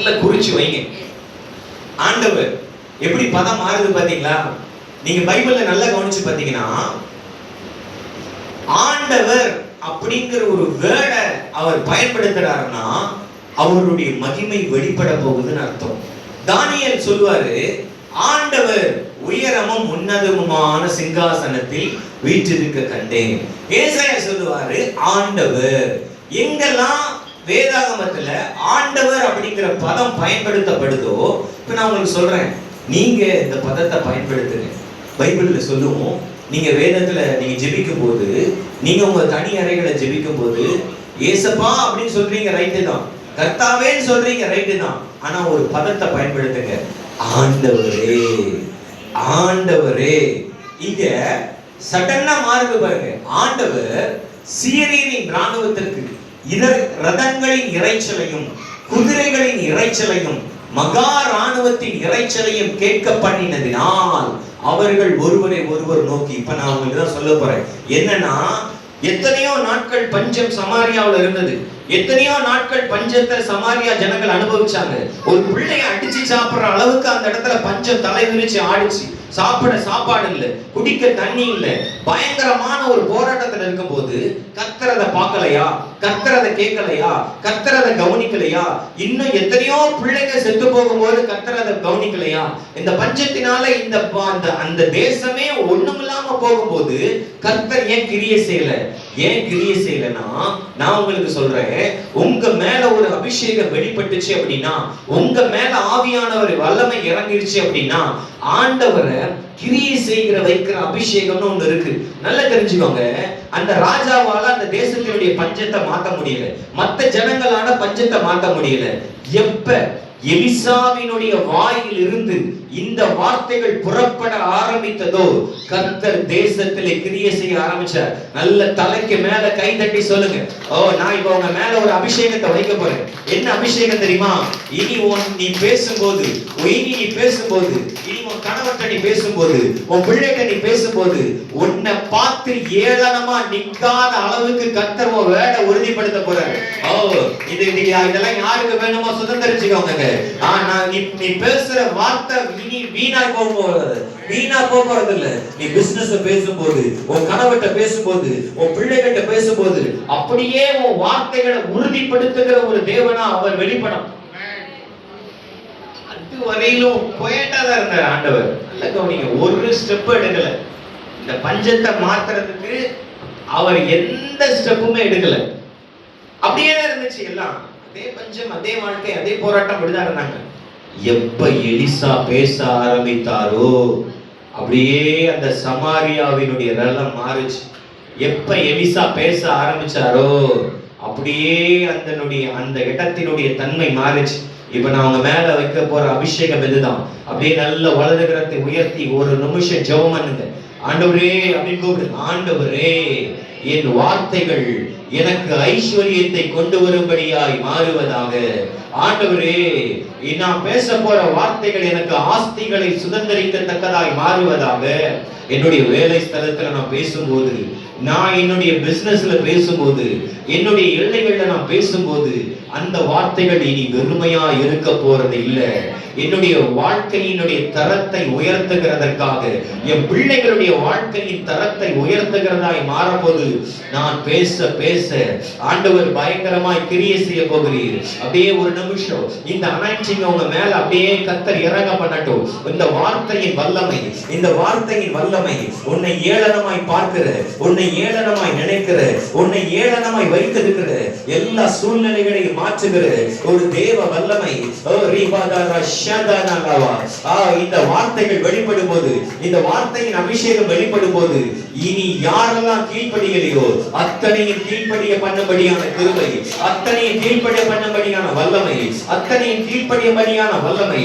நல்ல குறிச்சு வைங்க. ஆண்டவர் எப்படி பதம் மாறுது பாத்தீங்களா? நீங்க பைபிள்ல நல்லா கவனிச்சு பாத்தீங்கன்னா, ஆண்டவர் அப்படிங்கிற ஒரு வேர்டை அவர் பயன்படுத்துறாருன்னா அவருடைய மகிமை வெளிப்பட போகுதுன்னு அர்த்தம். தானியேல் சொல்வாரு, ஆண்டவர் உயரமும் உன்னதமுமான சிங்காசனத்தில் வீற்றிருக்க கண்டேன். ஏசாயா சொல்லுவாரு, ஆண்டவர். எங்கெல்லாம் வேதாகமத்துல ஆண்டவர் அப்படிங்கிற பதம் பயன்படுத்தப்படுதோ, இப்ப நான் உங்களுக்கு சொல்றேன், நீங்க இந்த பதத்தை பயன்படுத்துங்க. பைபிள்ல சொல்லுவோம், நீங்க வேதத்துல நீங்க ஜெபிக்கும் போது, நீங்க உங்க தனி அறைகளை ஜெபிக்கும் போது, ஏசப்பா அப்படின்னு சொல்றீங்க, ரைட்டு தான். கர்த்தாவேன்னு சொல்றீங்க, ரைட்டு தான். ஆனா ஒரு பதத்தை பயன்படுத்துங்க, ஆண்டவரே. ஆண்டவரே இங்க சடனா மாறுது பாருங்க. ஆண்டவர் சீரியரின் ராணுவத்திற்கு ரதங்களின் இறைச்சலையும் குதிரைகளின் இறைச்சலையும் மகா ராணுவத்தின் இறைச்சலையும் கேட்க பண்ணினதினால் அவர்கள் ஒருவரை ஒருவர் நோக்கி. இப்ப நான் உங்களுக்கு தான் சொல்ல போறேன் என்னன்னா, எத்தனையோ நாட்கள் பஞ்சம் சமாரியாவில் இருந்தது. எத்தனையோ நாட்கள் பஞ்சத்தை சமாரியா ஜனங்கள் அனுபவிச்சாங்க. ஒரு பிள்ளைய அடிச்சு சாப்பிடுற அளவுக்கு அந்த இடத்துல பஞ்சம் தலை விரிச்சு ஆடிச்சு. சாப்பிட சாப்பாடு இல்லை, குடிக்க தண்ணி இல்லை. பயங்கரமான ஒரு போராட்டத்தில் இருக்கும் போது கர்த்தர் அதை பார்க்கலையா? கர்த்தர் அதை கேட்கலையா? கர்த்தர் அதை கவனிக்கலையா? இன்னும் எத்தனையோ பிள்ளைங்க செத்து போகும்போது கர்த்தர் அதை கவனிக்கலையா? இந்த பஞ்சத்தினால அந்த தேசமே ஒண்ணுமில்லாம போகும்போது கர்த்தர் ஏன் கிரியை செய்யல? ஏன் கிரியை செய்யலன்னா, நான் உங்களுக்கு சொல்றேன், உங்க மேல ஒரு அபிஷேகம் வெளிப்பட்டுச்சு அப்படின்னா, உங்க மேல ஆவியானவர் வல்லமை இறங்கிருச்சு அப்படின்னா, ஆண்டவரை கிரியை செய்கிற வைக்கிற அபிஷேகம்னு ஒண்ணு இருக்கு. நல்லா தெரிஞ்சுக்கோங்க. அந்த ராஜாவால அந்த தேசத்தினுடைய பஞ்சத்தை மாத்த முடியல, மத்த ஜனங்களால பஞ்சத்தை மாத்த முடியல. எப்ப எலிசாவினுடைய வாயில் இருந்து இந்த வார்த்தைகள் புறப்பட ஆரம்பித்ததோ, கர்த்தர் தேசத்திலே கிரியை செய்ய ஆரம்பிச்சார். நல்ல தலைக்கு மேல கை தட்டி சொல்லுங்க, ஓ, நான் இப்ப உங்க மேல ஒரு அபிஷேகத்தை வைக்க போறேன். என்ன அபிஷேகம் தெரியுமா? இனி நீ பேசும்போது, இனி உன் கணவர்கிட்ட நீ பேசும்போது, உன் பிள்ளைகிட்ட நீ பேசும்போது, உன்னை பார்த்து ஏளனமா நிக்காத அளவுக்கு கர்த்தர் உன் வேலை உறுதிப்படுத்த போறாரு. ஓ, இதெல்லாம் யாருக்கு வேணுமோ சுதந்திரிச்சுக்கோங்க. நீ பேசுற வார்த்தை இனி வீணா போறது இல்ல. நீ பிசினஸ் பேசும்போது, உன் கணவர்கிட்ட பேசும்போது, உன் பிள்ளைகிட்ட பேசும்போது, அப்படியே உன் வார்த்தைகளை உறுதிப்படுத்துகிற ஒரு தேவனா அவர் வெளிப்படும். வரையிலும் போயிட்டாதான் இருந்தார் ஆண்டவர். நல்ல கவனிங்க, ஒரு ஸ்டெப் எடுக்கல. இந்த பஞ்சத்தை மாத்துறதுக்கு அவர் எந்த ஸ்டெப்புமே எடுக்கல. அப்படியே இருந்துச்சு எல்லாம். அதே பஞ்சம், அதே வாழ்க்கை, அதே போராட்டம், அப்படிதான் இருந்தாங்க. எப்ப எலிசா பேச ஆரம்பித்தாரோ அப்படியே அந்த சமாரியாவினுடைய ரலம் மாறுச்சு. எப்ப எலிசா பேச ஆரம்பிச்சாரோ அப்படியே அந்த இடத்தினுடைய தன்மை மாறுச்சு. இப்ப நான் அவங்க மேல வைக்க போற அபிஷேகம் இதுதான். அப்படியே நல்ல வலதுகரத்தை உயர்த்தி ஒரு நிமிஷம் ஜெபம் பண்ணுங்க. ஆண்டவரே அப்படின்னு கூப்பிடுங்க. ஆண்டவரே, என் வார்த்தைகள் எனக்கு ஐஸ்வர்யத்தை கொண்டு வரும்படியாய் மாறுவதாக. ஆண்டவரே, நான் பேச போற வார்த்தைகள் எனக்கு ஆஸ்திகளை சுதந்திரிக்கத்தக்கதாய் மாறுவதாக. என்னுடைய வேலை ஸ்தலத்துல நான் பேசும்போது, நான் என்னுடைய பிசினஸ்ல பேசும்போது, என்னுடைய எல்லைகள்ல நான் பேசும்போது, அந்த வார்த்தைகள் இனி வெறுமையா இருக்க போறது இல்லை. என்னுடைய வாழ்க்கையினுடைய தரத்தை உயர்த்துகிறதற்காக, என் பிள்ளைகளுடைய வாழ்க்கையின் தரத்தை உயர்த்துகிறதாய் மாறப்போது, நான் பேச பேச ஆண்டவர் பயங்கரமாய் கிரியை செய்ய போகிறீர். அப்படியே ஒரு நிமிஷம் இந்த அனாயிண்டிங் உங்க மேல அப்படியே கர்த்தர் இறங்க பண்ணட்டும். இந்த வார்த்தையின் வல்லமை, இந்த வார்த்தையின் வல்லமை உன்னை ஏளனமாய் பார்க்கிற, உன்னை ஏளனமாய் நினைக்கிற, உன்னை ஏளனமாய் வைத்திருக்கிற எல்லா சூழ்நிலைகளையும் மாற்றுகிற ஒரு தேவ வல்லமை. இந்த வார்த்தைகள் வெளிப்படும் போது, இந்த வார்த்தையின் அபிஷேகம் வெளிப்படும் போது, இனி யாரெல்லாம் கீழ்ப்படியலையோ அத்தனையும் கீழ்ப்படிய பண்ணபடியான கிருபை, அத்தனையும் கீழ்ப்படிய பண்ணபடியான வல்லமை, அத்தனையும் கீழ்ப்படியபடியான வல்லமை